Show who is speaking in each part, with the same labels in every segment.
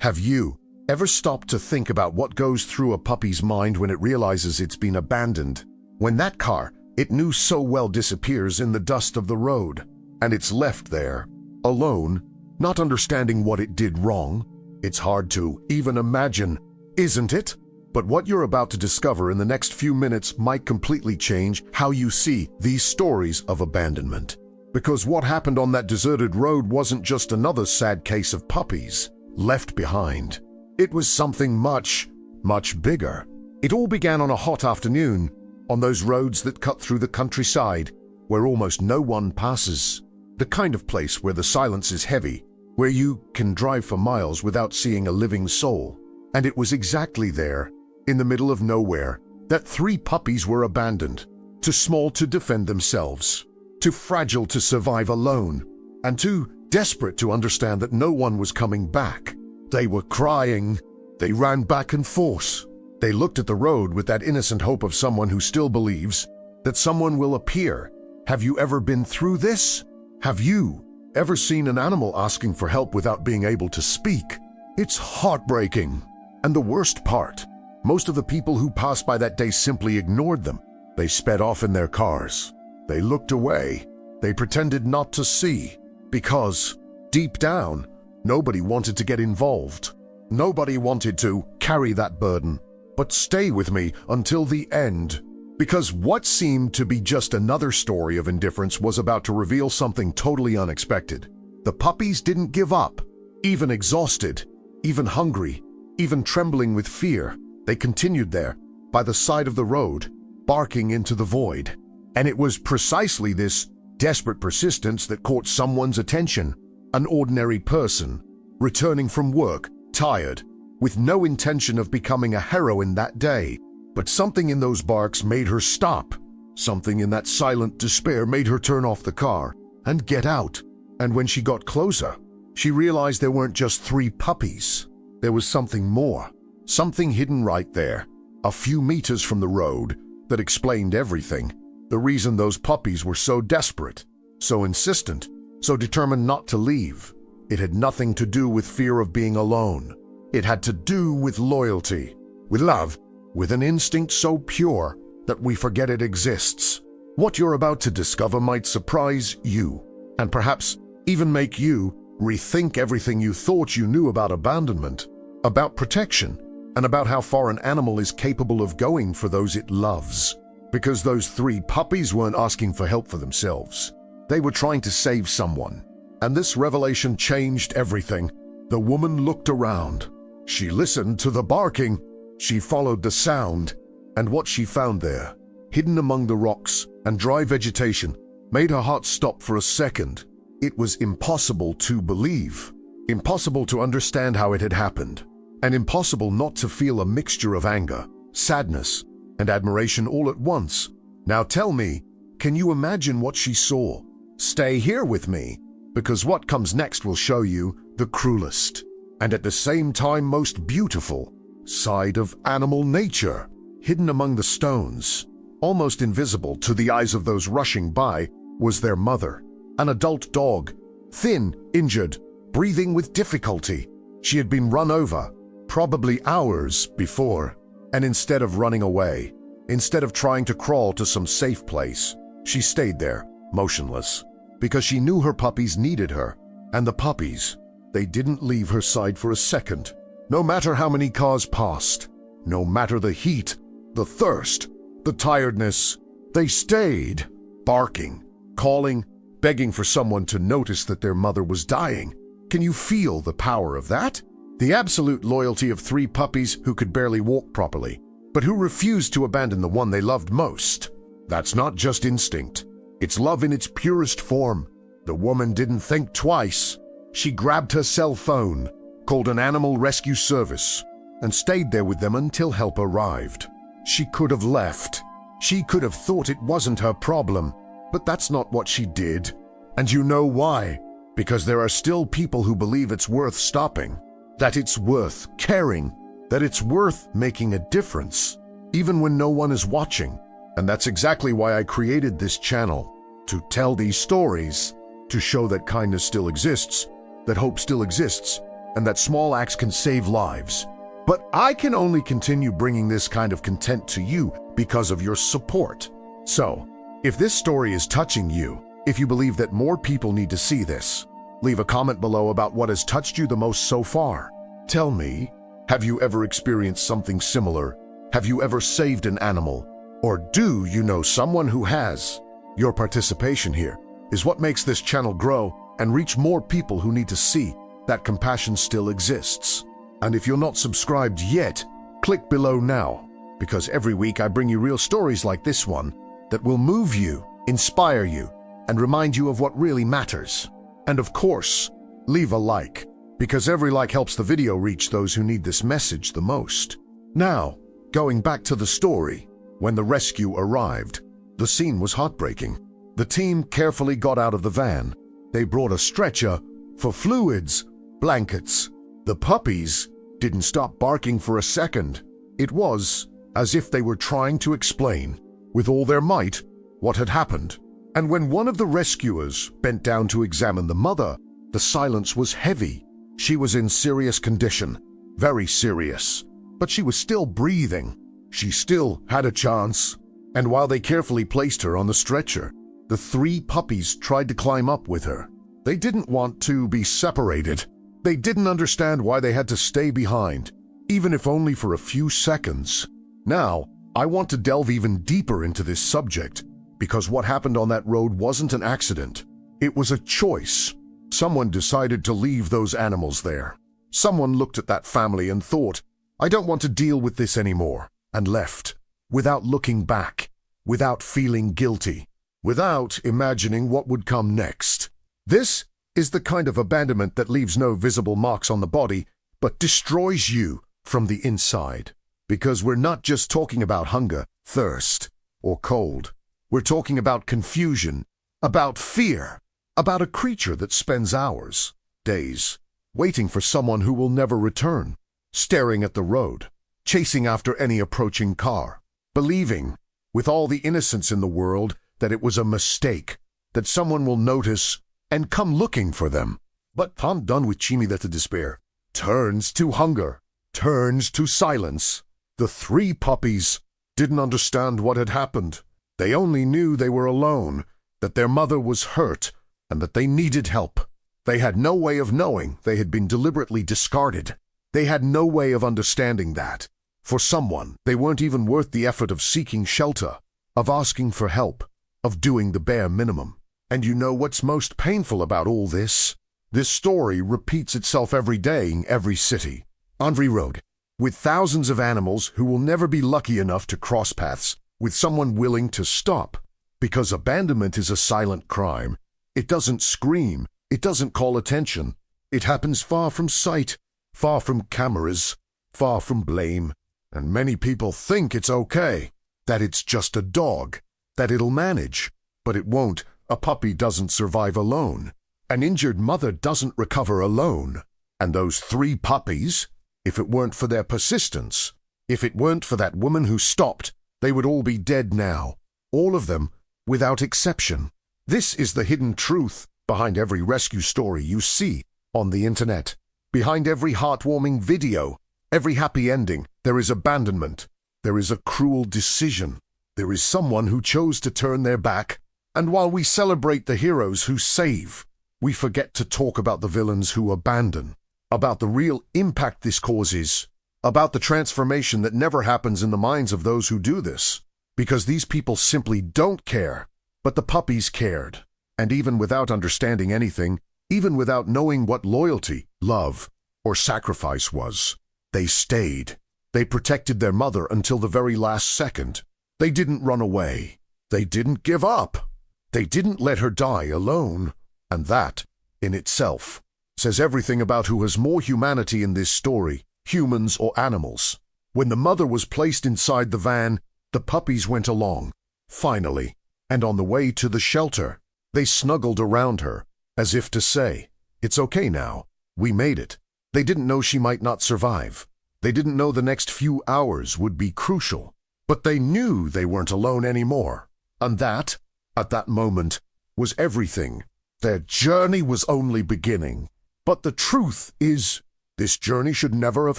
Speaker 1: Have you ever stopped to think about what goes through a puppy's mind when it realizes it's been abandoned? When that car it knew so well disappears in the dust of the road, and it's left there, alone, not understanding what it did wrong. It's hard to even imagine, isn't it? But what you're about to discover in the next few minutes might completely change how you see these stories of abandonment. Because what happened on that deserted road wasn't just another sad case of puppies left behind. It was something much, much bigger. It all began on a hot afternoon, on those roads that cut through the countryside, where almost no one passes. The kind of place where the silence is heavy, where you can drive for miles without seeing a living soul. And it was exactly there, in the middle of nowhere, that 3 puppies were abandoned, too small to defend themselves, too fragile to survive alone, and too desperate to understand that no one was coming back. They were crying. They ran back and forth. They looked at the road with that innocent hope of someone who still believes that someone will appear. Have you ever been through this? Have you ever seen an animal asking for help without being able to speak? It's heartbreaking. And the worst part, most of the people who passed by that day simply ignored them. They sped off in their cars. They looked away. They pretended not to see, because deep down, nobody wanted to get involved. Nobody wanted to carry that burden. But stay with me until the end, because what seemed to be just another story of indifference was about to reveal something totally unexpected. The puppies didn't give up. Even exhausted, even hungry, even trembling with fear, they continued there, by the side of the road, barking into the void. And it was precisely this desperate persistence that caught someone's attention. An ordinary person, returning from work, tired, with no intention of becoming a heroine that day. But something in those barks made her stop. Something in that silent despair made her turn off the car and get out. And when she got closer, she realized there weren't just 3 puppies. There was something more, something hidden right there, a few meters from the road, that explained everything. The reason those puppies were so desperate, so insistent, so determined not to leave. It had nothing to do with fear of being alone. It had to do with loyalty, with love, with an instinct so pure that we forget it exists. What you're about to discover might surprise you, and perhaps even make you rethink everything you thought you knew about abandonment, about protection, and about how far an animal is capable of going for those it loves. Because those 3 puppies weren't asking for help for themselves. They were trying to save someone. And this revelation changed everything. The woman looked around. She listened to the barking. She followed the sound. And what she found there, hidden among the rocks and dry vegetation, made her heart stop for a second. It was impossible to believe. Impossible to understand how it had happened. And impossible not to feel a mixture of anger, sadness, and admiration all at once. Now tell me, can you imagine what she saw? Stay here with me, because what comes next will show you the cruelest, and at the same time most beautiful, side of animal nature. Hidden among the stones, almost invisible to the eyes of those rushing by, was their mother, an adult dog, thin, injured, breathing with difficulty. She had been run over, probably hours before, and instead of running away, instead of trying to crawl to some safe place, she stayed there, motionless, because she knew her puppies needed her. And the puppies, they didn't leave her side for a second. No matter how many cars passed, no matter the heat, the thirst, the tiredness, they stayed, barking, calling, begging for someone to notice that their mother was dying. Can you feel the power of that? The absolute loyalty of 3 puppies who could barely walk properly, but who refused to abandon the one they loved most. That's not just instinct. It's love in its purest form. The woman didn't think twice. She grabbed her cell phone, called an animal rescue service, and stayed there with them until help arrived. She could have left. She could have thought it wasn't her problem, but that's not what she did. And you know why? Because there are still people who believe it's worth stopping, that it's worth caring, that it's worth making a difference, even when no one is watching. And that's exactly why I created this channel, to tell these stories, to show that kindness still exists, that hope still exists, and that small acts can save lives. But I can only continue bringing this kind of content to you because of your support. So, if this story is touching you, if you believe that more people need to see this, leave a comment below about what has touched you the most so far. Tell me, have you ever experienced something similar? Have you ever saved an animal? Or do you know someone who has? Your participation here is what makes this channel grow and reach more people who need to see that compassion still exists. And if you're not subscribed yet, click below now, because every week I bring you real stories like this one that will move you, inspire you, and remind you of what really matters. And of course, leave a like, because every like helps the video reach those who need this message the most. Now, going back to the story, when the rescue arrived, the scene was heartbreaking. The team carefully got out of the van. They brought a stretcher for fluids, blankets. The puppies didn't stop barking for a second. It was as if they were trying to explain, with all their might, what had happened. And when one of the rescuers bent down to examine the mother, the silence was heavy. She was in serious condition, very serious, but she was still breathing. She still had a chance. And while they carefully placed her on the stretcher, the 3 puppies tried to climb up with her. They didn't want to be separated. They didn't understand why they had to stay behind, even if only for a few seconds. Now, I want to delve even deeper into this subject, because what happened on that road wasn't an accident. It was a choice. Someone decided to leave those animals there. Someone looked at that family and thought, I don't want to deal with this anymore, and left, without looking back, without feeling guilty, without imagining what would come next. This is the kind of abandonment that leaves no visible marks on the body, but destroys you from the inside. Because we're not just talking about hunger, thirst, or cold. We're talking about confusion, about fear, about a creature that spends hours, days, waiting for someone who will never return, staring at the road, chasing after any approaching car, believing, with all the innocence in the world, that it was a mistake, that someone will notice and come looking for them. But I'm done with chimida to despair. Turns to hunger, turns to silence. The 3 puppies didn't understand what had happened. They only knew they were alone, that their mother was hurt, and that they needed help. They had no way of knowing they had been deliberately discarded. They had no way of understanding that. For someone, they weren't even worth the effort of seeking shelter, of asking for help, of doing the bare minimum. And you know what's most painful about all this? This story repeats itself every day in every city, on every road, with thousands of animals who will never be lucky enough to cross paths with someone willing to stop. Because abandonment is a silent crime. It doesn't scream. It doesn't call attention. It happens far from sight, far from cameras, far from blame. And many people think it's okay, that it's just a dog, that it'll manage. But it won't. A puppy doesn't survive alone. An injured mother doesn't recover alone. And those 3 puppies, if it weren't for their persistence, if it weren't for that woman who stopped, they would all be dead now. All of them, without exception. This is the hidden truth behind every rescue story you see on the internet. Behind every heartwarming video, every happy ending, there is abandonment. There is a cruel decision. There is someone who chose to turn their back. And while we celebrate the heroes who save, we forget to talk about the villains who abandon, about the real impact this causes, about the transformation that never happens in the minds of those who do this. Because these people simply don't care. But the puppies cared. And even without understanding anything, even without knowing what loyalty, love, or sacrifice was, they stayed. They protected their mother until the very last second. They didn't run away. They didn't give up. They didn't let her die alone. And that, in itself, says everything about who has more humanity in this story, humans or animals. When the mother was placed inside the van, the puppies went along, finally, and on the way to the shelter, they snuggled around her, as if to say, "It's okay now, we made it." They didn't know she might not survive. They didn't know the next few hours would be crucial. But they knew they weren't alone anymore. And that, at that moment, was everything. Their journey was only beginning. But the truth is, This journey should never have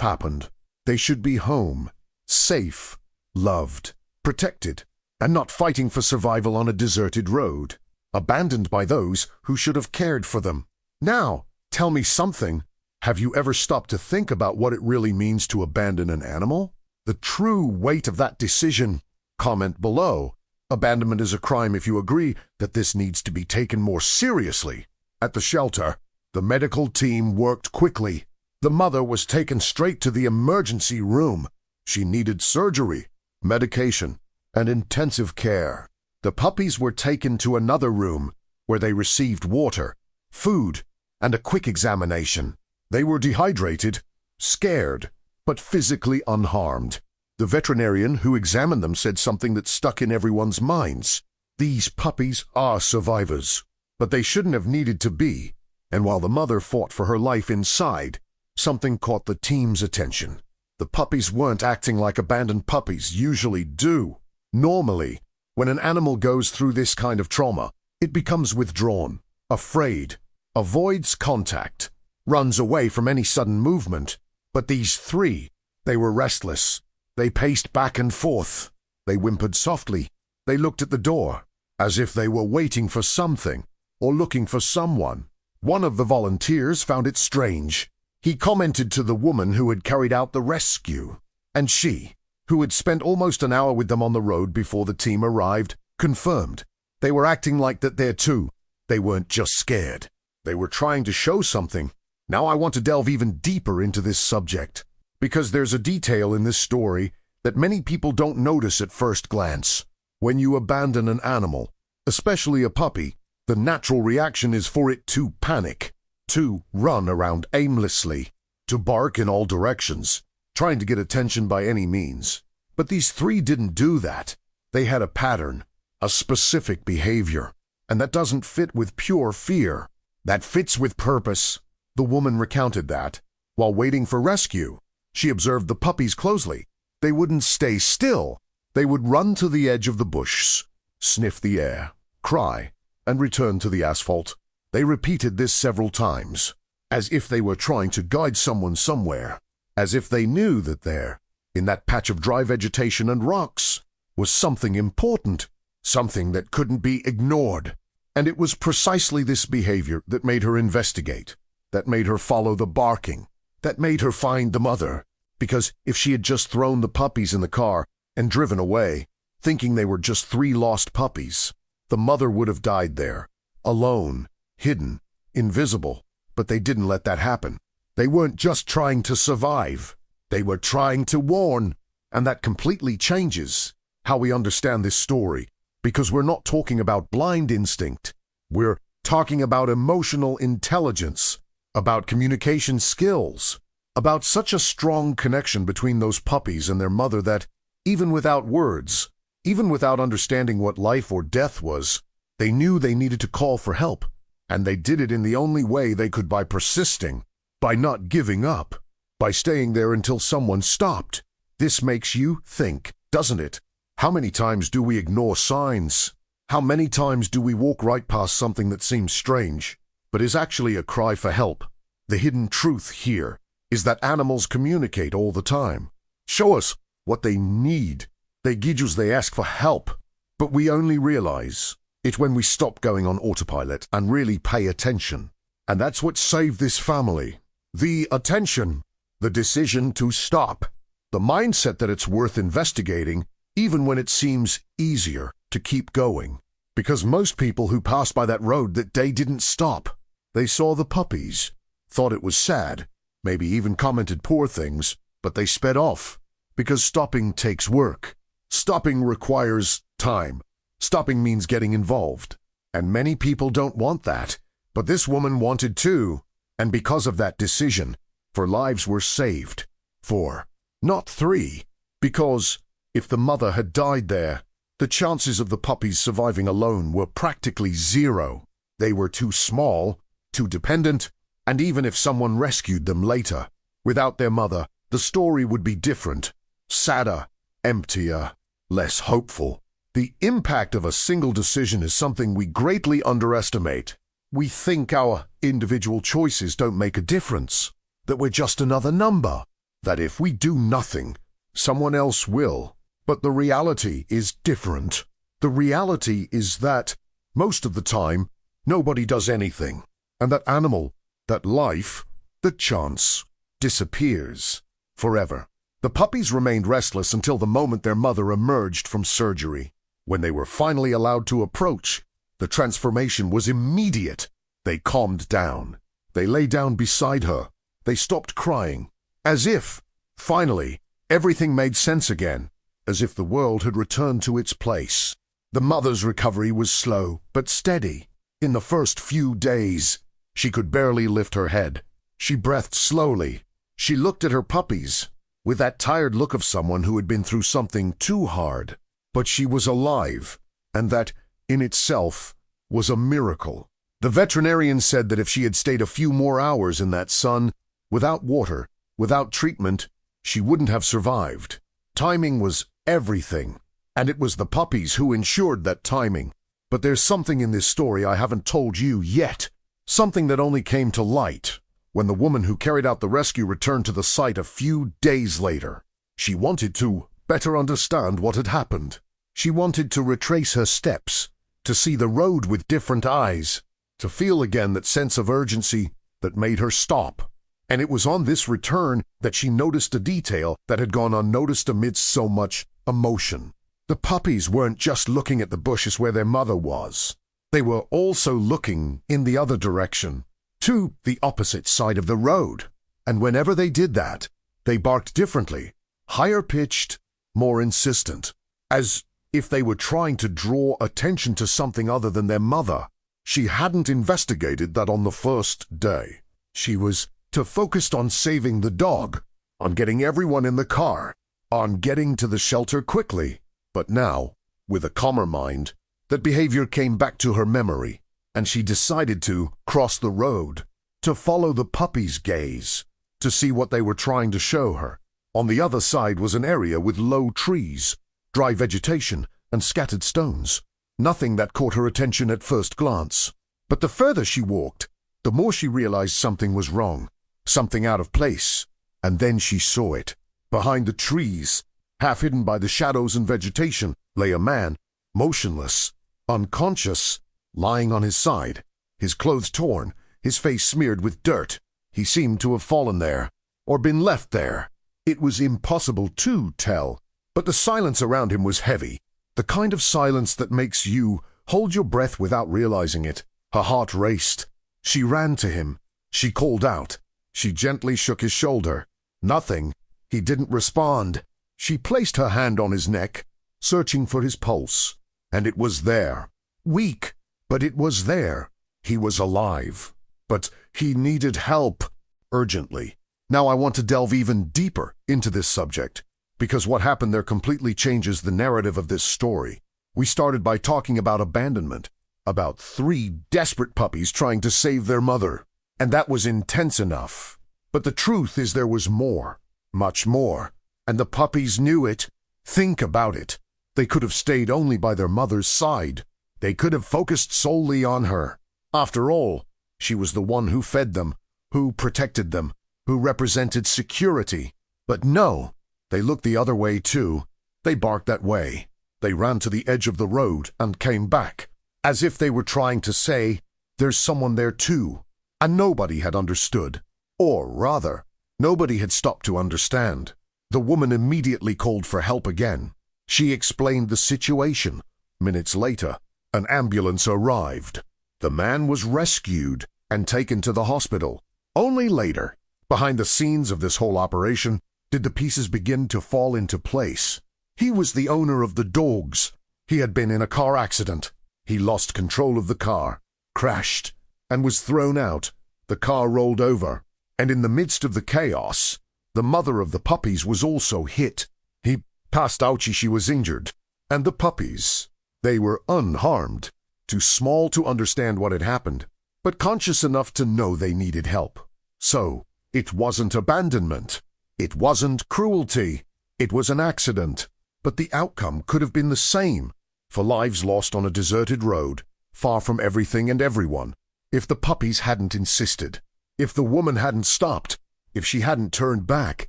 Speaker 1: happened. They should be home, safe, loved, protected, and not fighting for survival on a deserted road, abandoned by those who should have cared for them. Now, tell me something. Have you ever stopped to think about what it really means to abandon an animal? The true weight of that decision? Comment below. Abandonment is a crime if you agree that this needs to be taken more seriously. At the shelter, the medical team worked quickly. The mother was taken straight to the emergency room. She needed surgery, medication, and intensive care. The puppies were taken to another room where they received water, food, and a quick examination. They were dehydrated, scared, but physically unharmed. The veterinarian who examined them said something that stuck in everyone's minds. These puppies are survivors, but they shouldn't have needed to be. And while the mother fought for her life inside, something caught the team's attention. The puppies weren't acting like abandoned puppies usually do. Normally, when an animal goes through this kind of trauma, it becomes withdrawn, afraid, avoids contact, runs away from any sudden movement. But these three, they were restless. They paced back and forth. They whimpered softly. They looked at the door, as if they were waiting for something, or looking for someone. One of the volunteers found it strange. He commented to the woman who had carried out the rescue, and she, who had spent almost an hour with them on the road before the team arrived, confirmed. They were acting like that there too. They weren't just scared. They were trying to show something. Now I want to delve even deeper into this subject, because there's a detail in this story that many people don't notice at first glance. When you abandon an animal, especially a puppy, the natural reaction is for it to panic, to run around aimlessly, to bark in all directions, trying to get attention by any means. But these three didn't do that. They had a pattern, a specific behavior, and that doesn't fit with pure fear. That fits with purpose. The woman recounted that. While waiting for rescue, she observed the puppies closely. They wouldn't stay still. They would run to the edge of the bush, sniff the air, cry, and return to the asphalt. They repeated this several times, as if they were trying to guide someone somewhere, as if they knew that there, in that patch of dry vegetation and rocks, was something important, something that couldn't be ignored. And it was precisely this behavior that made her investigate, that made her follow the barking, that made her find the mother. Because if she had just thrown the puppies in the car and driven away, thinking they were just three lost puppies, the mother would have died there, alone, hidden, invisible. But they didn't let that happen. They weren't just trying to survive. They were trying to warn. And that completely changes how we understand this story, because we're not talking about blind instinct. We're talking about emotional intelligence, about communication skills, about such a strong connection between those puppies and their mother that, even without words, even without understanding what life or death was, they knew they needed to call for help. And they did it in the only way they could, by persisting, by not giving up, by staying there until someone stopped. This makes you think, doesn't it? How many times do we ignore signs? How many times do we walk right past something that seems strange, but is actually a cry for help? The hidden truth here is that animals communicate all the time. Show us what they need. They guijus, they ask for help. But we only realize it when we stop going on autopilot and really pay attention. And that's what saved this family. The attention, the decision to stop, the mindset that it's worth investigating even when it seems easier to keep going. Because most people who passed by that road that day didn't stop. They saw the puppies, thought it was sad, maybe even commented poor things, but they sped off. Because stopping takes work. Stopping requires time. Stopping means getting involved. And many people don't want that. But this woman wanted to. And because of that decision, 4 lives were saved. 4, not 3. Because if the mother had died there, the chances of the puppies surviving alone were practically 0. They were too small, too dependent, and even if someone rescued them later, without their mother, the story would be different, sadder, emptier, less hopeful. The impact of a single decision is something we greatly underestimate. We think our individual choices don't make a difference. that we're just another number, that if we do nothing, someone else will. But the reality is different. The reality is that, most of the time, nobody does anything, and that animal, that life, that chance, disappears forever. The puppies remained restless until the moment their mother emerged from surgery. When they were finally allowed to approach, the transformation was immediate. They calmed down. They lay down beside her. They stopped crying, as if, finally, everything made sense again, as if the world had returned to its place. The mother's recovery was slow but steady. In the first few days, she could barely lift her head. She breathed slowly. She looked at her puppies with that tired look of someone who had been through something too hard. But she was alive, and that, in itself, was a miracle. The veterinarian said that if she had stayed a few more hours in that sun, without water, without treatment, she wouldn't have survived. Timing was everything, and it was the puppies who ensured that timing. But there's something in this story I haven't told you yet, something that only came to light when the woman who carried out the rescue returned to the site a few days later. She wanted to better understand what had happened. She wanted to retrace her steps, to see the road with different eyes, to feel again that sense of urgency that made her stop. And it was on this return that she noticed a detail that had gone unnoticed amidst so much emotion. The puppies weren't just looking at the bushes where their mother was. They were also looking in the other direction, to the opposite side of the road. And whenever they did that, they barked differently, higher-pitched, more insistent, as if they were trying to draw attention to something other than their mother. She hadn't investigated that on the first day. She was too focused on saving the dog, on getting everyone in the car, on getting to the shelter quickly. But now, with a calmer mind, that behavior came back to her memory, and she decided to cross the road, to follow the puppy's gaze, to see what they were trying to show her. On the other side was an area with low trees, dry vegetation, and scattered stones. Nothing that caught her attention at first glance. But the further she walked, the more she realized something was wrong, something out of place. And then she saw it. Behind the trees, half hidden by the shadows and vegetation, lay a man, motionless, unconscious, lying on his side, his clothes torn, his face smeared with dirt. He seemed to have fallen there, or been left there. It was impossible to tell, but the silence around him was heavy, the kind of silence that makes you hold your breath without realizing it. Her heart raced. She ran to him. She called out. She gently shook his shoulder. Nothing. He didn't respond. She placed her hand on his neck, searching for his pulse, and it was there. Weak, but it was there. He was alive, but he needed help urgently. Now I want to delve even deeper into this subject, because what happened there completely changes the narrative of this story. We started by talking about abandonment, about 3 desperate puppies trying to save their mother, and that was intense enough. But the truth is there was more, much more, and the puppies knew it. Think about it. They could have stayed only by their mother's side. They could have focused solely on her. After all, she was the one who fed them, who protected them, who represented security. But no, they looked the other way too. They barked that way. They ran to the edge of the road and came back, as if they were trying to say, there's someone there too. And nobody had understood. Or rather, nobody had stopped to understand. The woman immediately called for help again. She explained the situation. Minutes later, an ambulance arrived. The man was rescued and taken to the hospital. Only later, behind the scenes of this whole operation, did the pieces begin to fall into place. He was the owner of the dogs. He had been in a car accident. He lost control of the car, crashed, and was thrown out. The car rolled over, and in the midst of the chaos, the mother of the puppies was also hit. He passed out. She was injured, and the puppies, they were unharmed, too small to understand what had happened, but conscious enough to know they needed help. So, it wasn't abandonment. It wasn't cruelty. It was an accident. But the outcome could have been the same, for lives lost on a deserted road, far from everything and everyone. If the puppies hadn't insisted, if the woman hadn't stopped, if she hadn't turned back.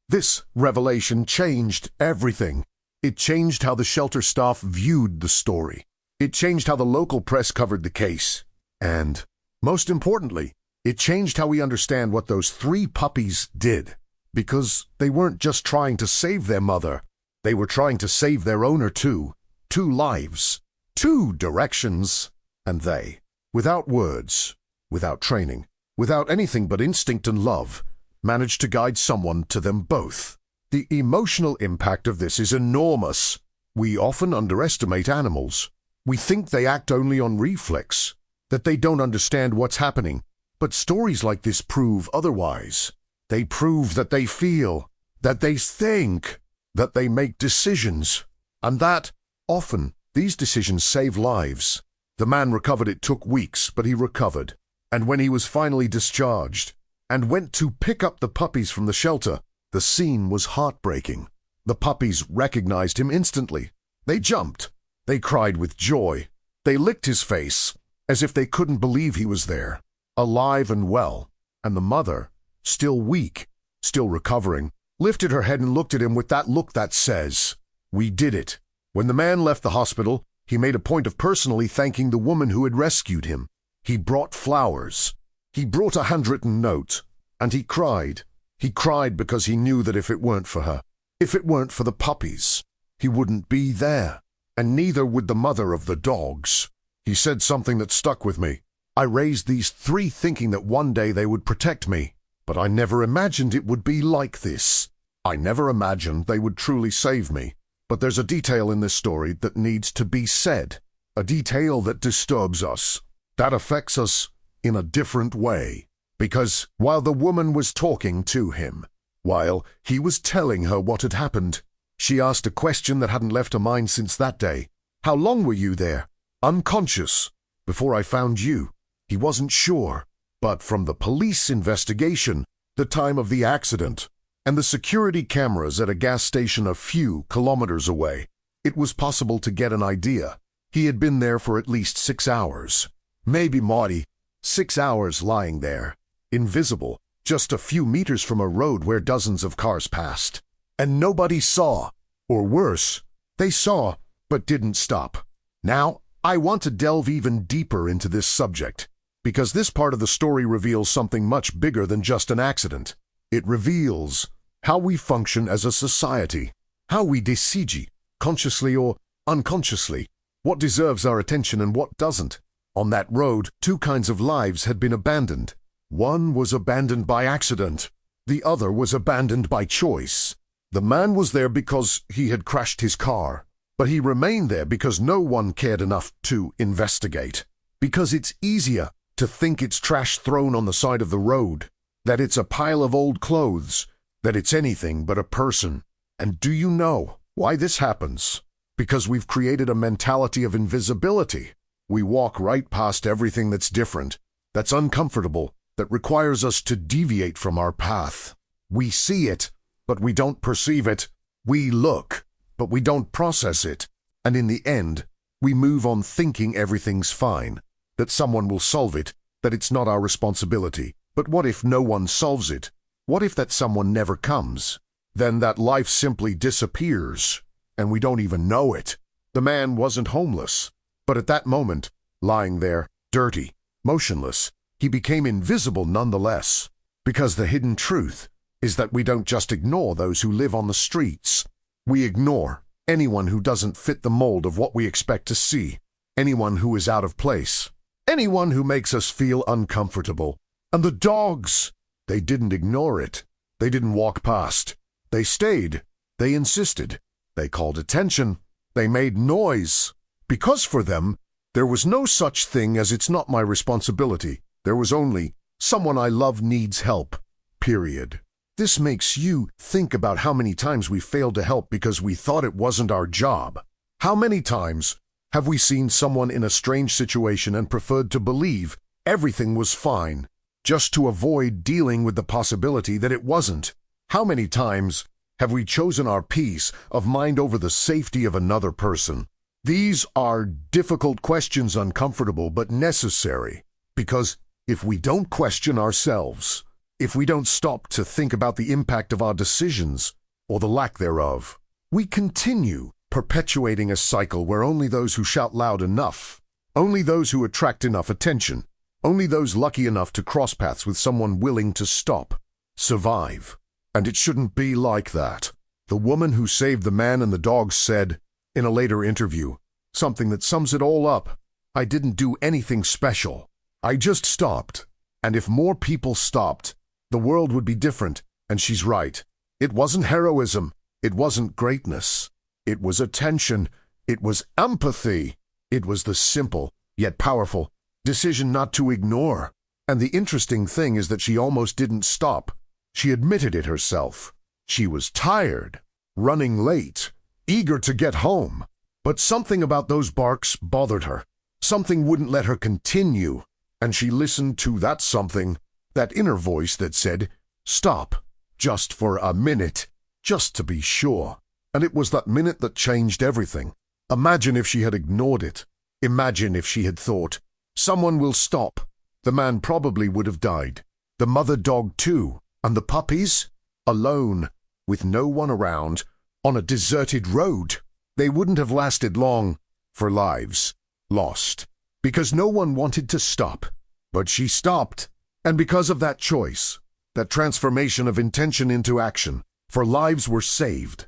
Speaker 1: This revelation changed everything. It changed how the shelter staff viewed the story. It changed how the local press covered the case. And, most importantly, it changed how we understand what those 3 puppies did. Because they weren't just trying to save their mother. They were trying to save their owner too. 2 lives. 2 directions. And they, without words, without training, without anything but instinct and love, managed to guide someone to them both. The emotional impact of this is enormous. We often underestimate animals. We think they act only on reflex, that they don't understand what's happening. But stories like this prove otherwise. They prove that they feel, that they think, that they make decisions, and that, often, these decisions save lives. The man recovered. It took weeks, but he recovered. And when he was finally discharged and went to pick up the puppies from the shelter, the scene was heartbreaking. The puppies recognized him instantly. They jumped. They cried with joy. They licked his face, as if they couldn't believe he was there, alive and well. And the mother, still weak, still recovering, lifted her head and looked at him with that look that says, "We did it." When the man left the hospital, he made a point of personally thanking the woman who had rescued him. He brought flowers. He brought a handwritten note. And he cried. He cried because he knew that if it weren't for her, if it weren't for the puppies, he wouldn't be there. And neither would the mother of the dogs. He said something that stuck with me. I raised these 3 thinking that one day they would protect me. But I never imagined it would be like this. I never imagined they would truly save me. But there's a detail in this story that needs to be said. A detail that disturbs us. That affects us in a different way. Because while the woman was talking to him, while he was telling her what had happened, she asked a question that hadn't left her mind since that day. How long were you there? Unconscious. Before I found you. He wasn't sure. But from the police investigation, the time of the accident, and the security cameras at a gas station a few kilometers away, it was possible to get an idea. He had been there for at least 6 hours. Maybe Maudie. 6 hours lying there, invisible, just a few meters from a road where dozens of cars passed. And nobody saw. Or worse, they saw, but didn't stop. Now, I want to delve even deeper into this subject, because this part of the story reveals something much bigger than just an accident. It reveals how we function as a society, how we decide, consciously or unconsciously, what deserves our attention and what doesn't. On that road, 2 kinds of lives had been abandoned. One was abandoned by accident. The other was abandoned by choice. The man was there because he had crashed his car, but he remained there because no one cared enough to investigate. Because it's easier to think it's trash thrown on the side of the road, that it's a pile of old clothes, that it's anything but a person. And do you know why this happens? Because we've created a mentality of invisibility. We walk right past everything that's different, that's uncomfortable, that requires us to deviate from our path. We see it, but we don't perceive it. We look, but we don't process it. And in the end, we move on thinking everything's fine, that someone will solve it, that it's not our responsibility. But what if no one solves it? What if that someone never comes? Then that life simply disappears, and we don't even know it. The man wasn't homeless, but at that moment, lying there, dirty, motionless, he became invisible nonetheless. Because the hidden truth is that we don't just ignore those who live on the streets. We ignore anyone who doesn't fit the mold of what we expect to see, anyone who is out of place, anyone who makes us feel uncomfortable. And the dogs, they didn't ignore it. They didn't walk past. They stayed. They insisted. They called attention. They made noise. Because for them, there was no such thing as "it's not my responsibility." There was only "someone I love needs help." Period. This makes you think about how many times we failed to help because we thought it wasn't our job. How many times have we seen someone in a strange situation and preferred to believe everything was fine, just to avoid dealing with the possibility that it wasn't? How many times have we chosen our peace of mind over the safety of another person? These are difficult questions, uncomfortable but necessary, because if we don't question ourselves, if we don't stop to think about the impact of our decisions, or the lack thereof, we continue perpetuating a cycle where only those who shout loud enough, only those who attract enough attention, only those lucky enough to cross paths with someone willing to stop, survive. And it shouldn't be like that. The woman who saved the man and the dog said, in a later interview, something that sums it all up. I didn't do anything special. I just stopped. And if more people stopped, the world would be different. And she's right. It wasn't heroism. It wasn't greatness. It was attention. It was empathy. It was the simple, yet powerful, decision not to ignore. And the interesting thing is that she almost didn't stop. She admitted it herself. She was tired, running late, eager to get home. But something about those barks bothered her. Something wouldn't let her continue. And she listened to that something, that inner voice that said, stop, just for a minute, just to be sure. And it was that minute that changed everything. Imagine if she had ignored it. Imagine if she had thought, someone will stop. The man probably would have died. The mother dog too. And the puppies? Alone, with no one around, on a deserted road. They wouldn't have lasted long, for lives lost, because no one wanted to stop. But she stopped, and because of that choice, that transformation of intention into action, for lives were saved.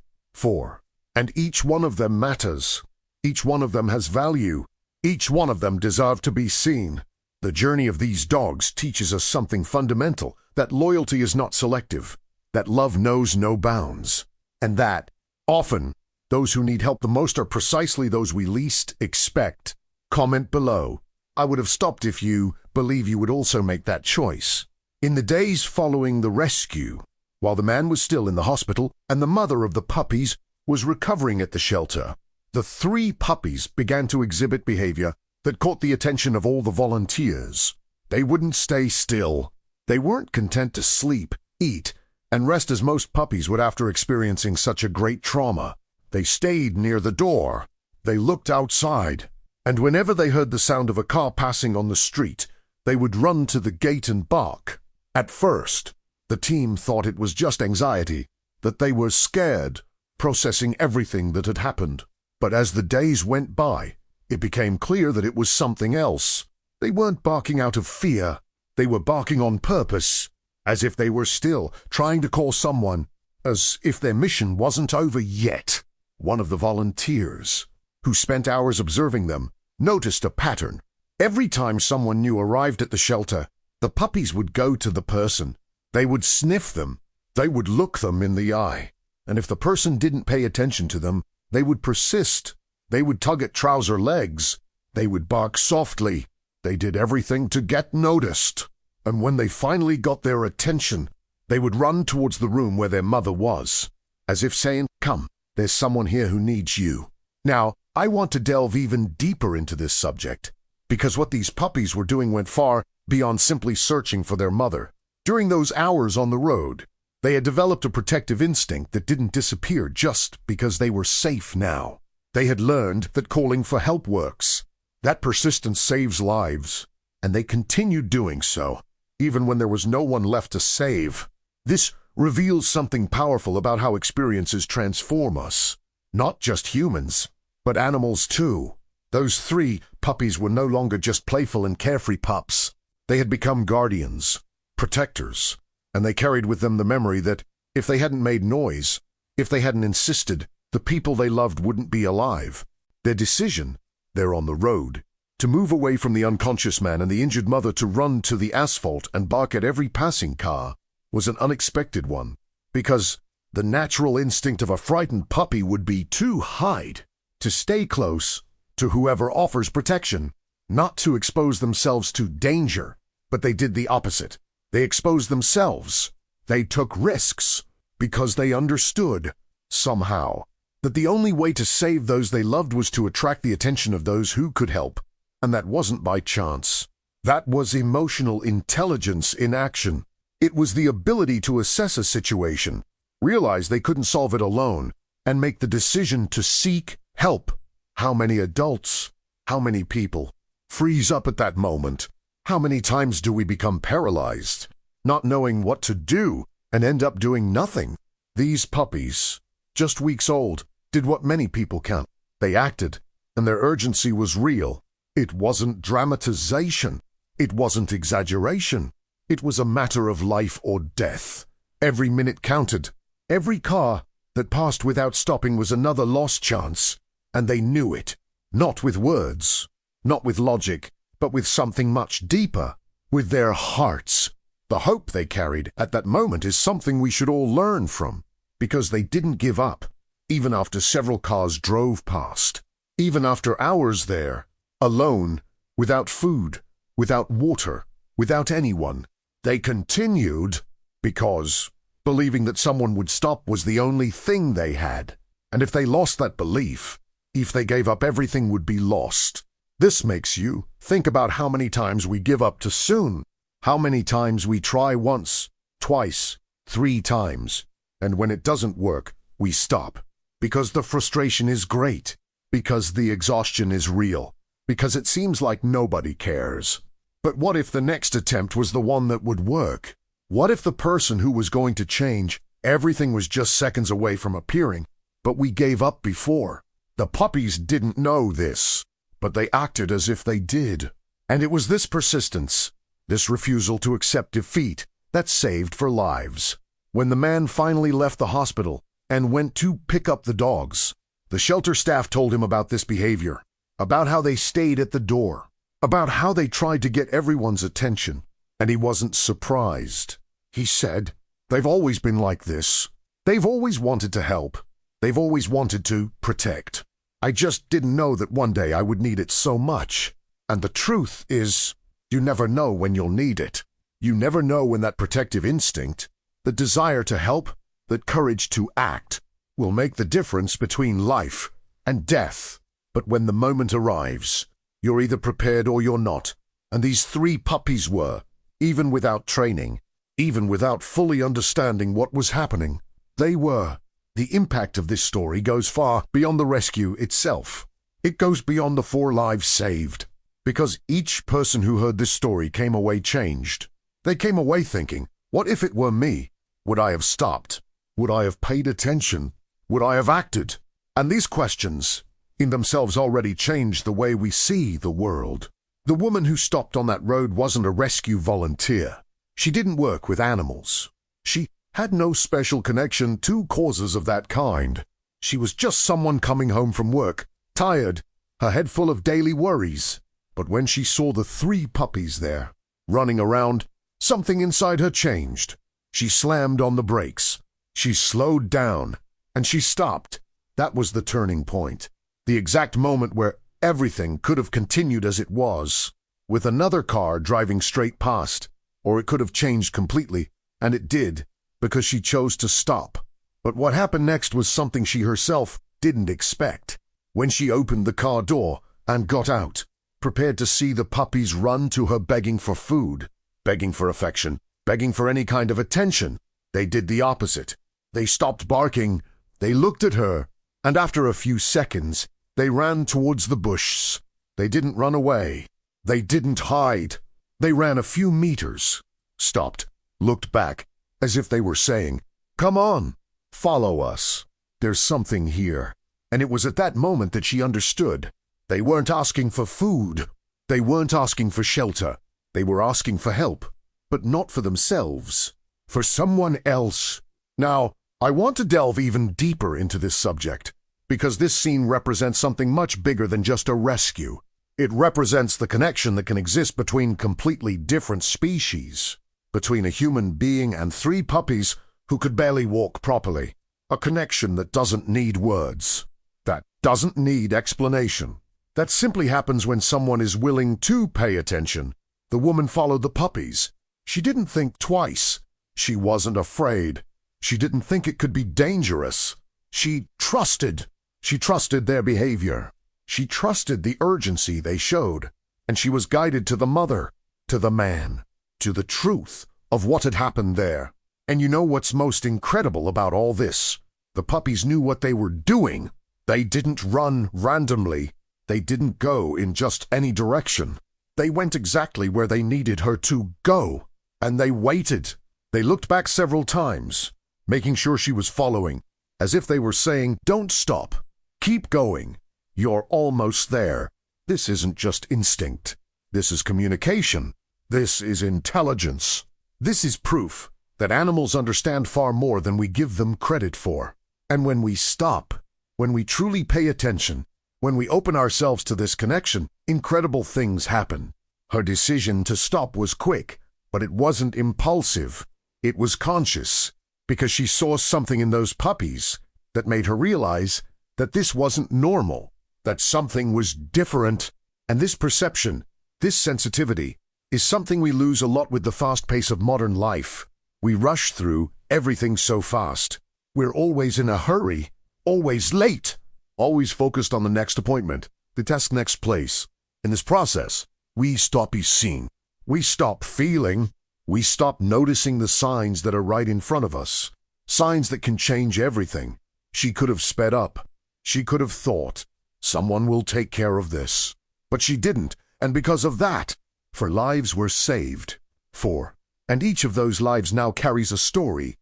Speaker 1: And each one of them matters. Each one of them has value. Each one of them deserve to be seen. The journey of these dogs teaches us something fundamental, that loyalty is not selective, that love knows no bounds, and that, often, those who need help the most are precisely those we least expect. Comment below. I would have stopped if you believe you would also make that choice. In the days following the rescue, while the man was still in the hospital and the mother of the puppies was recovering at the shelter, the 3 puppies began to exhibit behavior that caught the attention of all the volunteers. They wouldn't stay still. They weren't content to sleep, eat, and rest as most puppies would after experiencing such a great trauma. They stayed near the door. They looked outside. And whenever they heard the sound of a car passing on the street, they would run to the gate and bark. At first, the team thought it was just anxiety, that they were scared, processing everything that had happened. But as the days went by, it became clear that it was something else. They weren't barking out of fear. They were barking on purpose, as if they were still trying to call someone, as if their mission wasn't over yet. One of the volunteers, who spent hours observing them, noticed a pattern. Every time someone new arrived at the shelter, the puppies would go to the person. They would sniff them. They would look them in the eye. And if the person didn't pay attention to them, they would persist. They would tug at trouser legs. They would bark softly. They did everything to get noticed. And when they finally got their attention, they would run towards the room where their mother was, as if saying, come, there's someone here who needs you. Now, I want to delve even deeper into this subject, because what these puppies were doing went far beyond simply searching for their mother. During those hours on the road, they had developed a protective instinct that didn't disappear just because they were safe now. They had learned that calling for help works. That persistence saves lives, and they continued doing so, even when there was no one left to save. This reveals something powerful about how experiences transform us. Not just humans, but animals too. Those 3 puppies were no longer just playful and carefree pups. They had become guardians, protectors, and they carried with them the memory that if they hadn't made noise, if they hadn't insisted, the people they loved wouldn't be alive. Their decision, there on the road, to move away from the unconscious man and the injured mother to run to the asphalt and bark at every passing car, was an unexpected one, because the natural instinct of a frightened puppy would be to hide, to stay close to whoever offers protection, not to expose themselves to danger. But they did the opposite. They exposed themselves. They took risks because they understood, somehow, that the only way to save those they loved was to attract the attention of those who could help. And that wasn't by chance. That was emotional intelligence in action. It was the ability to assess a situation, realize they couldn't solve it alone, and make the decision to seek help. How many adults, how many people, freeze up at that moment? How many times do we become paralyzed? not knowing what to do, and end up doing nothing. These puppies, just weeks old, did what many people can't. They acted, and their urgency was real. It wasn't dramatization. It wasn't exaggeration. It was a matter of life or death. Every minute counted. Every car that passed without stopping was another lost chance, and they knew it. Not with words, not with logic, but with something much deeper, with their hearts. The hope they carried at that moment is something we should all learn from, because they didn't give up, even after several cars drove past, even after hours there, alone, without food, without water, without anyone. They continued because believing that someone would stop was the only thing they had. And if they lost that belief, if they gave up, everything would be lost. This makes you think about how many times we give up too soon, how many times we try once, twice, 3 times, and when it doesn't work, we stop. Because the frustration is great, because the exhaustion is real, because it seems like nobody cares. But what if the next attempt was the one that would work? What if the person who was going to change, everything was just seconds away from appearing, but we gave up before? The puppies didn't know this, but they acted as if they did. And it was this persistence, this refusal to accept defeat, that saved for lives. When the man finally left the hospital and went to pick up the dogs, the shelter staff told him about this behavior, about how they stayed at the door, about how they tried to get everyone's attention, and he wasn't surprised. He said, "They've always been like this. They've always wanted to help. They've always wanted to protect. I just didn't know that one day I would need it so much. And the truth is, you never know when you'll need it. You never know when that protective instinct, the desire to help, that courage to act, will make the difference between life and death. But when the moment arrives, you're either prepared or you're not. And these 3 puppies were, even without training, even without fully understanding what was happening. They were. The impact of this story goes far beyond the rescue itself. It goes beyond the 4 lives saved. Because each person who heard this story came away changed. They came away thinking, what if it were me? Would I have stopped? Would I have paid attention? Would I have acted? And these questions, in themselves, already changed the way we see the world. The woman who stopped on that road wasn't a rescue volunteer. She didn't work with animals. She had no special connection to causes of that kind. She was just someone coming home from work, tired, her head full of daily worries. But when she saw the 3 puppies there, running around, something inside her changed. She slammed on the brakes. She slowed down, and she stopped. That was the turning point. The exact moment where everything could have continued as it was, with another car driving straight past, or it could have changed completely, and it did, because she chose to stop. But what happened next was something she herself didn't expect. When she opened the car door and got out, prepared to see the puppies run to her begging for food, begging for affection, begging for any kind of attention, they did the opposite. They stopped barking, they looked at her, and after a few seconds, they ran towards the bush. They didn't run away. They didn't hide. They ran a few meters, stopped, looked back, as if they were saying, "Come on, follow us. There's something here." And it was at that moment that she understood. They weren't asking for food. They weren't asking for shelter. They were asking for help, but not for themselves, for someone else. Now, I want to delve even deeper into this subject, because this scene represents something much bigger than just a rescue. It represents the connection that can exist between completely different species, between a human being and 3 puppies who could barely walk properly. A connection that doesn't need words, that doesn't need explanation. That simply happens when someone is willing to pay attention. The woman followed the puppies. She didn't think twice. She wasn't afraid. She didn't think it could be dangerous. She trusted. She trusted their behavior. She trusted the urgency they showed. And she was guided to the mother, to the man, to the truth of what had happened there. And you know what's most incredible about all this? The puppies knew what they were doing. They didn't run randomly. They didn't go in just any direction. They went exactly where they needed her to go. And they waited. They looked back several times, making sure she was following, as if they were saying, "Don't stop. Keep going. You're almost there. This isn't just instinct. This is communication. This is intelligence. This is proof that animals understand far more than we give them credit for. And when we stop, when we truly pay attention, when we open ourselves to this connection, incredible things happen." Her decision to stop was quick, but it wasn't impulsive. It was conscious, because she saw something in those puppies that made her realize that this wasn't normal, that something was different. And this perception, this sensitivity, is something we lose a lot with the fast pace of modern life. We rush through everything so fast. We're always in a hurry, always late, always focused on the next appointment, the task next place. In this process, we stop seeing, we stop feeling, we stop noticing the signs that are right in front of us, signs that can change everything. She could have sped up. She could have thought, "Someone will take care of this." But she didn't, and because of that, 4 lives were saved. 4. And each of those lives now carries a story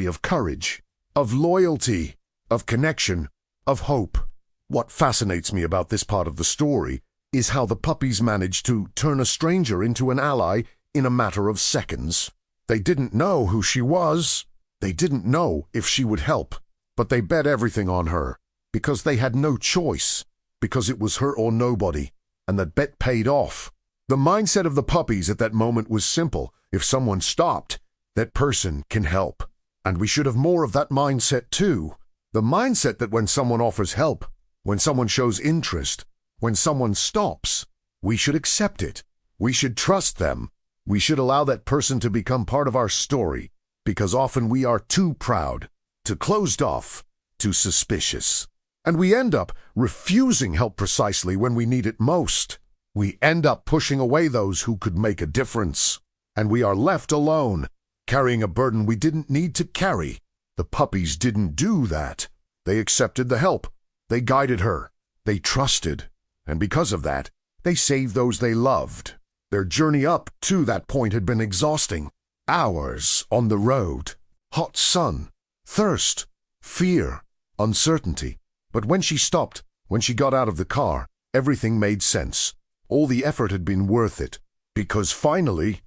Speaker 1: of courage, of loyalty, of connection, of hope. What fascinates me about this part of the story is how the puppies managed to turn a stranger into an ally in a matter of seconds. They didn't know who she was. They didn't know if she would help, but they bet everything on her because they had no choice, because it was her or nobody, and that bet paid off. The mindset of the puppies at that moment was simple. If someone stopped, that person can help. And we should have more of that mindset too. The mindset that when someone offers help, when someone shows interest, when someone stops, we should accept it. We should trust them. We should allow that person to become part of our story, because often we are too proud, too closed off, too suspicious. And we end up refusing help precisely when we need it most. We end up pushing away those who could make a difference. And we are left alone, carrying a burden we didn't need to carry. The puppies didn't do that. They accepted the help. They guided her. They trusted. And because of that, they saved those they loved. Their journey up to that point had been exhausting. Hours on the road, hot sun, thirst, fear, uncertainty. But when she stopped, when she got out of the car, everything made sense. All the effort had been worth it, because finally,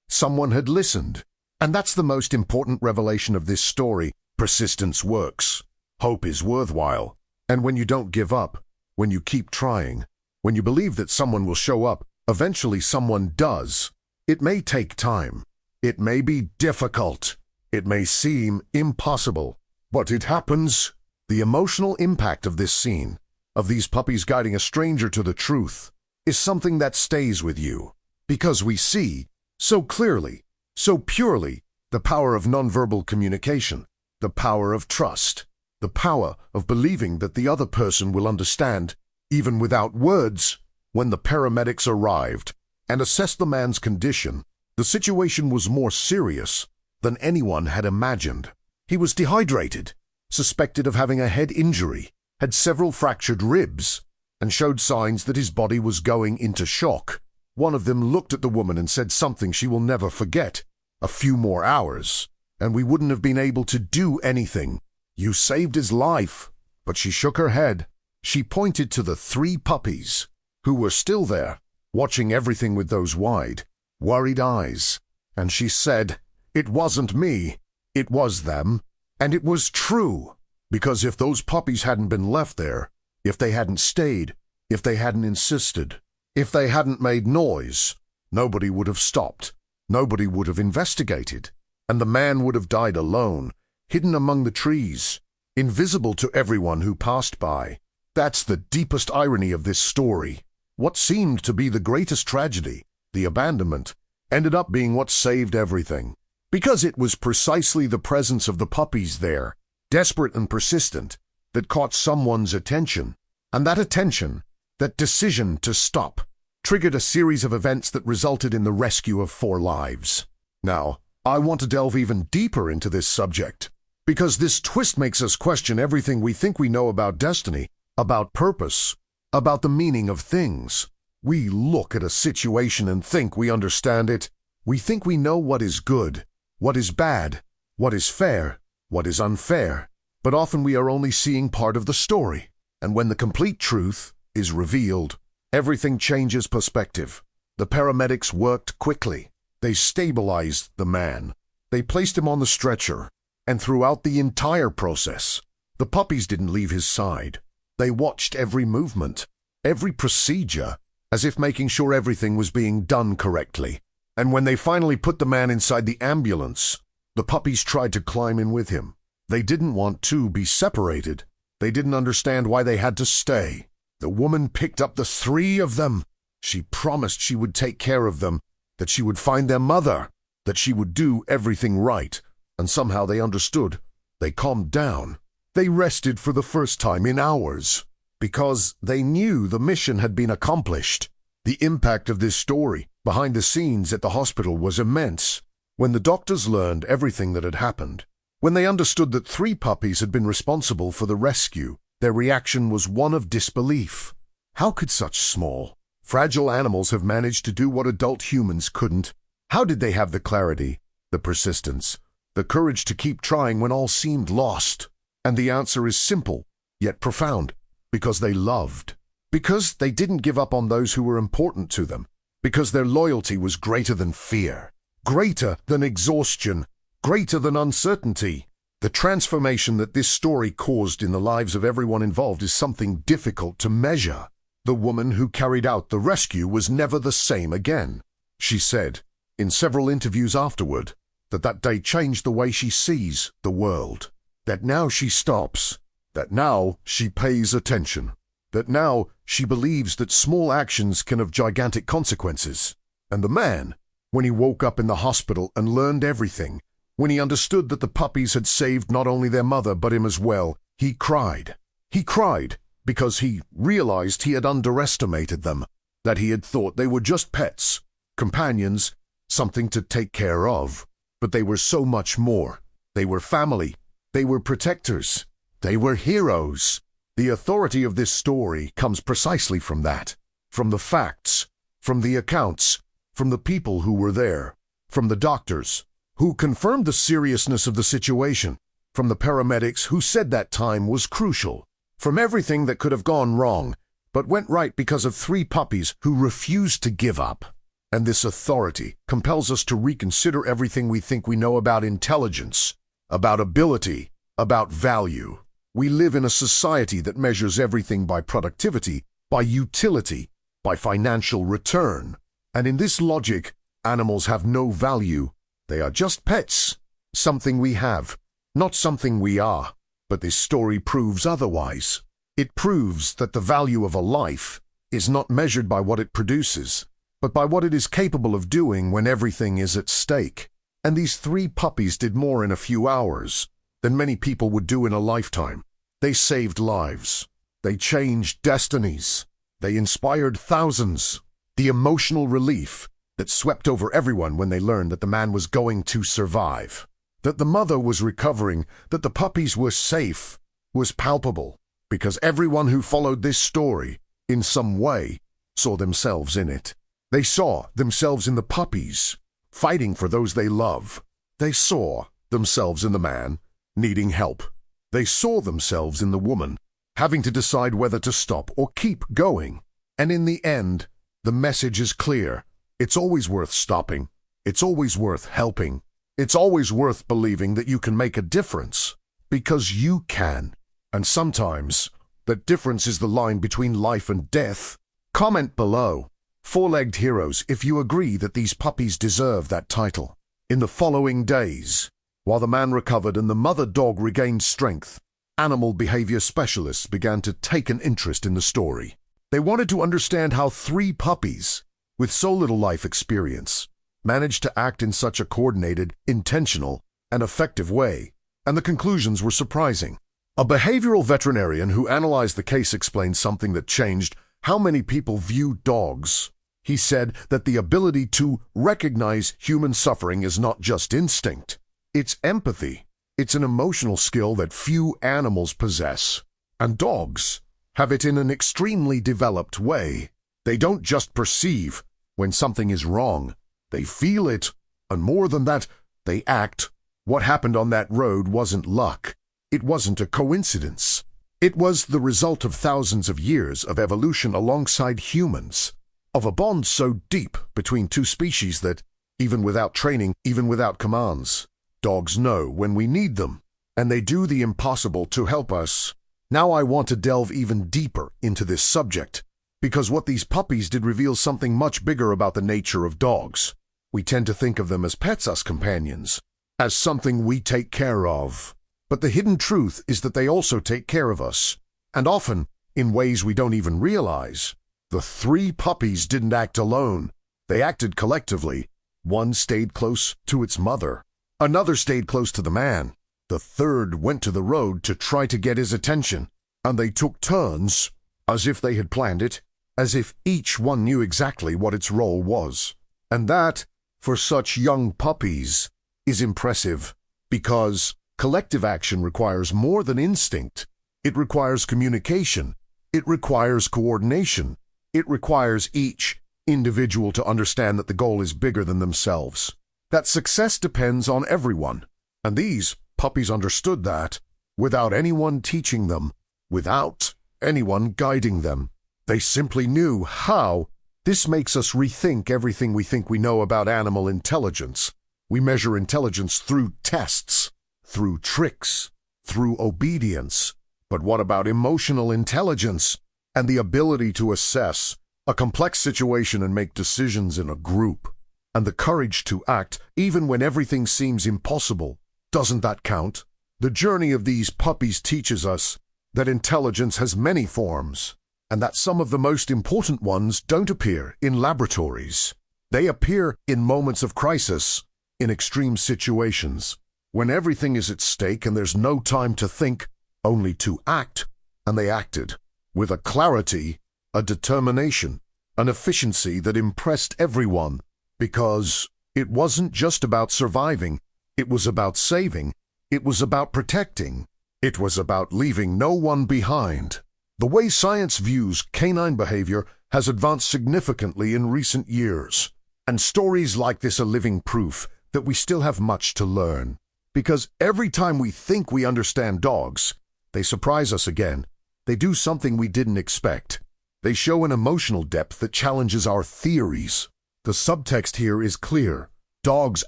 Speaker 1: someone had listened. And that's the most important revelation of this story. Persistence works. Hope is worthwhile. And when you don't give up, when you keep trying, when you believe that someone will show up, eventually someone does. It may take time. It may be difficult. It may seem impossible. But it happens. The emotional impact of this scene, of these puppies guiding a stranger to the truth, is something that stays with you. Because we see, so clearly, so purely, the power of nonverbal communication, the power of trust, the power of believing that the other person will understand, even without words. When the paramedics arrived and assessed the man's condition, the situation was more serious than anyone had imagined. He was dehydrated, suspected of having a head injury, had several fractured ribs, and showed signs that his body was going into shock. One of them looked at the woman and said something she will never forget. "A few more hours, and we wouldn't have been able to do anything. You saved his life." But she shook her head. She pointed to the 3 puppies, who were still there, watching everything with those wide, worried eyes. And she said, "It wasn't me. It was them." And it was true, because if those puppies hadn't been left there, if they hadn't stayed, if they hadn't insisted, if they hadn't made noise, nobody would have stopped. Nobody would have investigated. And the man would have died alone, hidden among the trees, invisible to everyone who passed by. That's the deepest irony of this story. What seemed to be the greatest tragedy, the abandonment, ended up being what saved everything. Because it was precisely the presence of the puppies there, desperate and persistent, that caught someone's attention. And that attention, that decision to stop, triggered a series of events that resulted in the rescue of 4 lives. Now, I want to delve even deeper into this subject, because this twist makes us question everything we think we know about destiny, about purpose, about the meaning of things. We look at a situation and think we understand it. We think we know what is good, what is bad, what is fair, what is unfair, but often we are only seeing part of the story. And when the complete truth is revealed, everything changes perspective. The paramedics worked quickly. They stabilized the man. They placed him on the stretcher. And throughout the entire process, the puppies didn't leave his side. They watched every movement, every procedure, as if making sure everything was being done correctly. And when they finally put the man inside the ambulance, the puppies tried to climb in with him. They didn't want to be separated. They didn't understand why they had to stay. The woman picked up the 3 of them. She promised she would take care of them, that she would find their mother, that she would do everything right. And somehow they understood. They calmed down. They rested for the first time in hours, because they knew the mission had been accomplished. The impact of this story behind the scenes at the hospital was immense. When the doctors learned everything that had happened, when they understood that 3 puppies had been responsible for the rescue, their reaction was one of disbelief. How could such small, fragile animals have managed to do what adult humans couldn't? How did they have the clarity, the persistence, the courage to keep trying when all seemed lost? And the answer is simple, yet profound. Because they loved. Because they didn't give up on those who were important to them. Because their loyalty was greater than fear, greater than exhaustion, greater than uncertainty. The transformation that this story caused in the lives of everyone involved is something difficult to measure. The woman who carried out the rescue was never the same again. She said, in several interviews afterward, that day changed the way she sees the world. That now she stops. That now she pays attention. That now she believes that small actions can have gigantic consequences. And the man, when he woke up in the hospital and learned everything, when he understood that the puppies had saved not only their mother but him as well, he cried. He cried because he realized he had underestimated them, that he had thought they were just pets, companions, something to take care of. But they were so much more. They were family. They were protectors. They were heroes. The authority of this story comes precisely from that, from the facts, from the accounts, from the people who were there, from the doctors, who confirmed the seriousness of the situation, from the paramedics who said that time was crucial, from everything that could have gone wrong, but went right because of 3 puppies who refused to give up. And this authority compels us to reconsider everything we think we know about intelligence, about ability, about value. We live in a society that measures everything by productivity, by utility, by financial return. And in this logic, animals have no value. They are just pets, something we have, not something we are. But this story proves otherwise. It proves that the value of a life is not measured by what it produces, but by what it is capable of doing when everything is at stake. And these 3 puppies did more in a few hours than many people would do in a lifetime. They saved lives. They changed destinies. They inspired thousands. The emotional relief that swept over everyone when they learned that the man was going to survive, that the mother was recovering, that the puppies were safe, was palpable, because everyone who followed this story, in some way, saw themselves in it. They saw themselves in the puppies, fighting for those they love. They saw themselves in the man, needing help. They saw themselves in the woman, having to decide whether to stop or keep going. And in the end, the message is clear. It's always worth stopping. It's always worth helping. It's always worth believing that you can make a difference, because you can. And sometimes, that difference is the line between life and death. Comment below, 4-legged heroes, if you agree that these puppies deserve that title. In the following days, while the man recovered and the mother dog regained strength, animal behavior specialists began to take an interest in the story. They wanted to understand how 3 puppies, with so little life experience, managed to act in such a coordinated, intentional, and effective way, and the conclusions were surprising. A behavioral veterinarian who analyzed the case explained something that changed how many people view dogs. He said that the ability to recognize human suffering is not just instinct. It's empathy. It's an emotional skill that few animals possess. And dogs have it in an extremely developed way. They don't just perceive when something is wrong. They feel it. And more than that, they act. What happened on that road wasn't luck. It wasn't a coincidence. It was the result of thousands of years of evolution alongside humans, of a bond so deep between two species that, even without training, even without commands, dogs know when we need them, and they do the impossible to help us. Now I want to delve even deeper into this subject, because what these puppies did reveals something much bigger about the nature of dogs. We tend to think of them as pets, as companions, as something we take care of. But the hidden truth is that they also take care of us, and often in ways we don't even realize. The three puppies didn't act alone. They acted collectively. One stayed close to its mother. Another stayed close to the man. The third went to the road to try to get his attention, and they took turns, as if they had planned it, as if each one knew exactly what its role was. And that, for such young puppies, is impressive, because collective action requires more than instinct. It requires communication. It requires coordination. It requires each individual to understand that the goal is bigger than themselves, that success depends on everyone. And these puppies understood that, without anyone teaching them, without anyone guiding them. They simply knew how. This makes us rethink everything we think we know about animal intelligence. We measure intelligence through tests, through tricks, through obedience. But what about emotional intelligence and the ability to assess a complex situation and make decisions in a group? And the courage to act even when everything seems impossible. Doesn't that count? The journey of these puppies teaches us that intelligence has many forms, and that some of the most important ones don't appear in laboratories. They appear in moments of crisis, in extreme situations, when everything is at stake and there's no time to think, only to act. And they acted with a clarity, a determination, an efficiency that impressed everyone, because it wasn't just about surviving. It was about saving. It was about protecting. It was about leaving no one behind. The way science views canine behavior has advanced significantly in recent years, and stories like this are living proof that we still have much to learn. Because every time we think we understand dogs, they surprise us again. They do something we didn't expect. They show an emotional depth that challenges our theories. The subtext here is clear. Dogs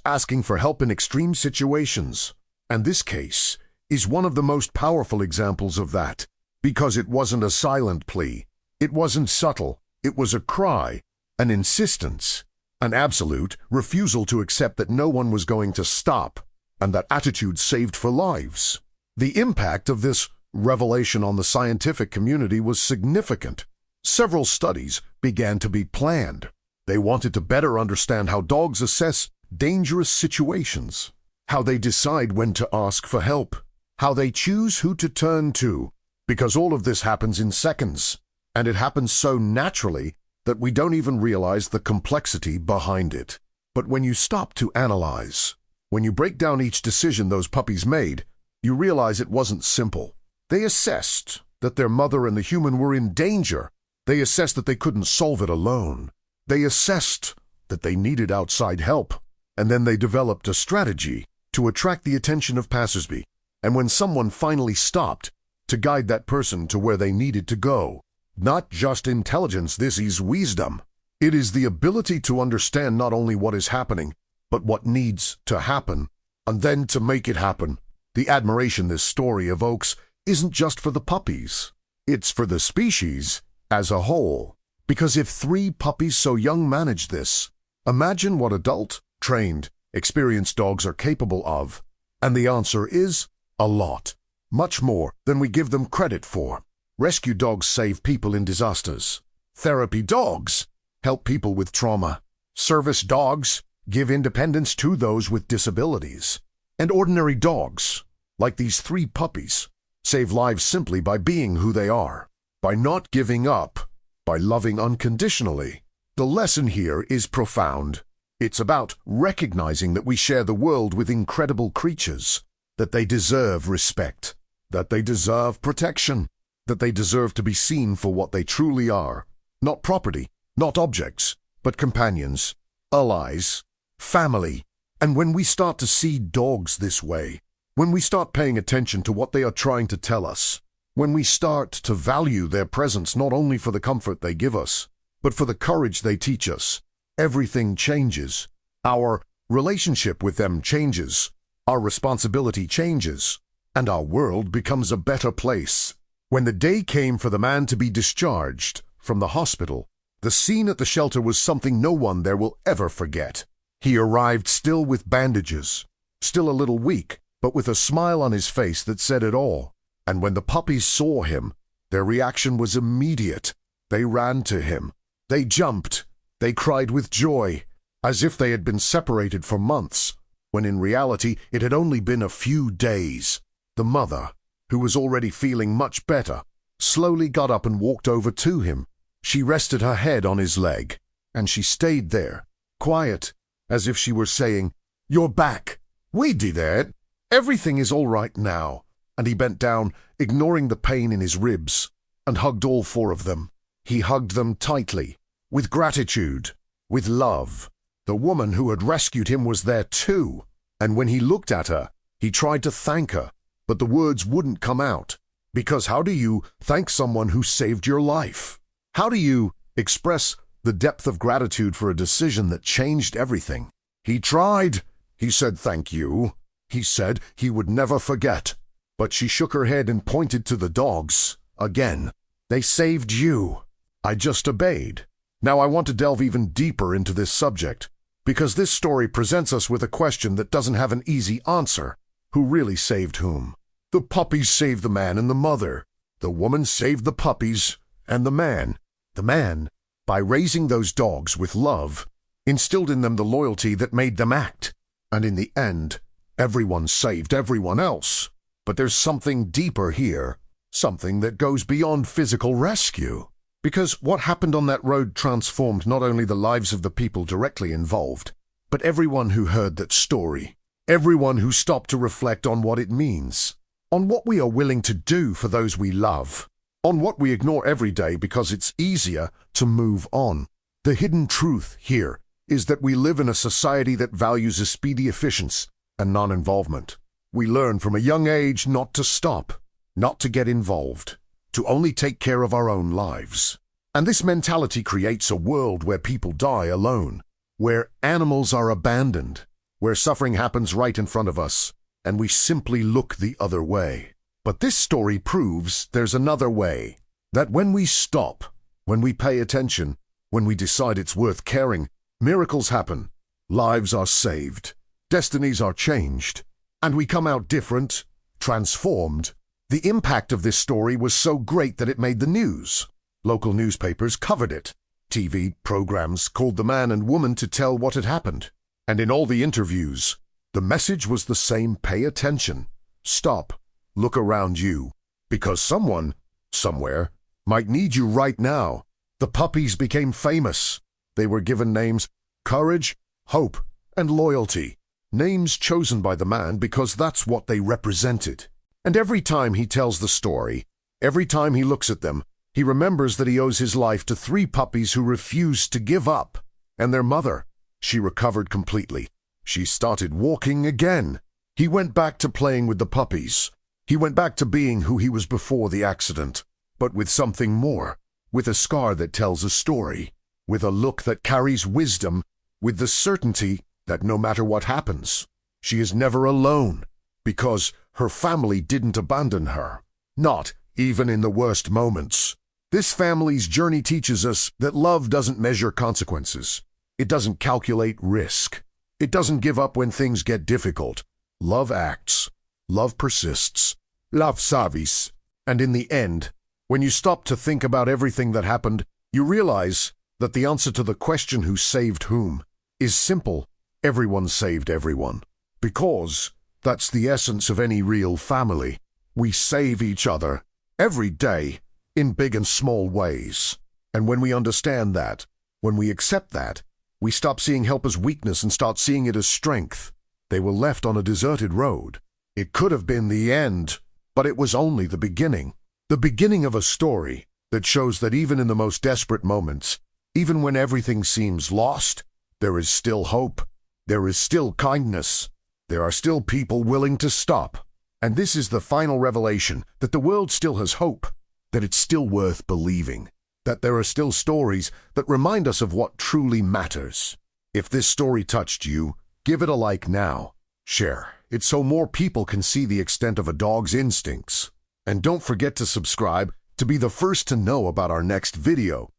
Speaker 1: asking for help in extreme situations. And this case is one of the most powerful examples of that, because it wasn't a silent plea. It wasn't subtle. It was a cry, an insistence, an absolute refusal to accept that no one was going to stop, and that attitude saved for lives. The impact of this revelation on the scientific community was significant. Several studies began to be planned. They wanted to better understand how dogs assess dangerous situations, how they decide when to ask for help, how they choose who to turn to, because all of this happens in seconds, and it happens so naturally that we don't even realize the complexity behind it. But when you stop to analyze, when you break down each decision those puppies made, you realize it wasn't simple. They assessed that their mother and the human were in danger. They assessed that they couldn't solve it alone. They assessed that they needed outside help. And then they developed a strategy to attract the attention of passersby. And when someone finally stopped, to guide that person to where they needed to go. Not just intelligence, this is wisdom. It is the ability to understand not only what is happening, but what needs to happen, and then to make it happen. The admiration this story evokes isn't just for the puppies. It's for the species as a whole. Because if 3 puppies so young managed this, imagine what adult, trained, experienced dogs are capable of. And the answer is a lot. Much more than we give them credit for. Rescue dogs save people in disasters. Therapy dogs help people with trauma. Service dogs give independence to those with disabilities. And ordinary dogs, like these 3 puppies, save lives simply by being who they are, by not giving up, by loving unconditionally. The lesson here is profound. It's about recognizing that we share the world with incredible creatures, that they deserve respect, that they deserve protection, that they deserve to be seen for what they truly are. Not property, not objects, but companions, allies, family. And when we start to see dogs this way, when we start paying attention to what they are trying to tell us, when we start to value their presence not only for the comfort they give us, but for the courage they teach us, everything changes. Our relationship with them changes, our responsibility changes, and our world becomes a better place. When the day came for the man to be discharged from the hospital, the scene at the shelter was something no one there will ever forget. He arrived still with bandages, still a little weak, but with a smile on his face that said it all. And when the puppies saw him, their reaction was immediate. They ran to him. They jumped. They cried with joy, as if they had been separated for months, when in reality it had only been a few days. The mother, who was already feeling much better, slowly got up and walked over to him. She rested her head on his leg, and she stayed there, quiet, as if she were saying, "You're back. We did it. Everything is all right now." And he bent down, ignoring the pain in his ribs, and hugged all four of them. He hugged them tightly, with gratitude, with love. The woman who had rescued him was there too, and when he looked at her, he tried to thank her, but the words wouldn't come out. Because how do you thank someone who saved your life? How do you express the depth of gratitude for a decision that changed everything? He tried. He said thank you. He said he would never forget. But she shook her head and pointed to the dogs. Again, they saved you. I just obeyed. Now I want to delve even deeper into this subject, because this story presents us with a question that doesn't have an easy answer. Who really saved whom? The puppies saved the man and the mother. The woman saved the puppies and the man. The man, by raising those dogs with love, instilled in them the loyalty that made them act. And in the end, everyone saved everyone else. But there's something deeper here, something that goes beyond physical rescue. Because what happened on that road transformed not only the lives of the people directly involved, but everyone who heard that story, everyone who stopped to reflect on what it means, on what we are willing to do for those we love, on what we ignore every day because it's easier to move on. The hidden truth here is that we live in a society that values a speedy efficiency and non-involvement. We learn from a young age not to stop, not to get involved, to only take care of our own lives. And this mentality creates a world where people die alone, where animals are abandoned, where suffering happens right in front of us, and we simply look the other way. But this story proves there's another way, that when we stop, when we pay attention, when we decide it's worth caring, miracles happen, lives are saved, destinies are changed, and we come out different, transformed. The impact of this story was so great that it made the news. Local newspapers covered it. TV programs called the man and woman to tell what had happened. And in all the interviews, the message was the same: pay attention, stop, look around you, because someone, somewhere, might need you right now. The puppies became famous. They were given names: courage, hope, and loyalty. Names chosen by the man because that's what they represented. And every time he tells the story, every time he looks at them, he remembers that he owes his life to 3 puppies who refused to give up. And their mother, she recovered completely. She started walking again. He went back to playing with the puppies. He went back to being who he was before the accident, but with something more, with a scar that tells a story, with a look that carries wisdom, with the certainty that no matter what happens, she is never alone, because her family didn't abandon her, not even in the worst moments. This family's journey teaches us that love doesn't measure consequences. It doesn't calculate risk. It doesn't give up when things get difficult. Love acts. Love persists. Love savis. And in the end, when you stop to think about everything that happened, you realize that the answer to the question who saved whom is simple. Everyone saved everyone. Because that's the essence of any real family. We save each other every day in big and small ways. And when we understand that, when we accept that, we stop seeing help as weakness and start seeing it as strength. They were left on a deserted road. It could have been the end, but it was only the beginning. The beginning of a story that shows that even in the most desperate moments, even when everything seems lost, there is still hope. There is still kindness. There are still people willing to stop. And this is the final revelation, that the world still has hope, that it's still worth believing, that there are still stories that remind us of what truly matters. If this story touched you, give it a like now. Share it so more people can see the extent of a dog's instincts. And don't forget to subscribe to be the first to know about our next video.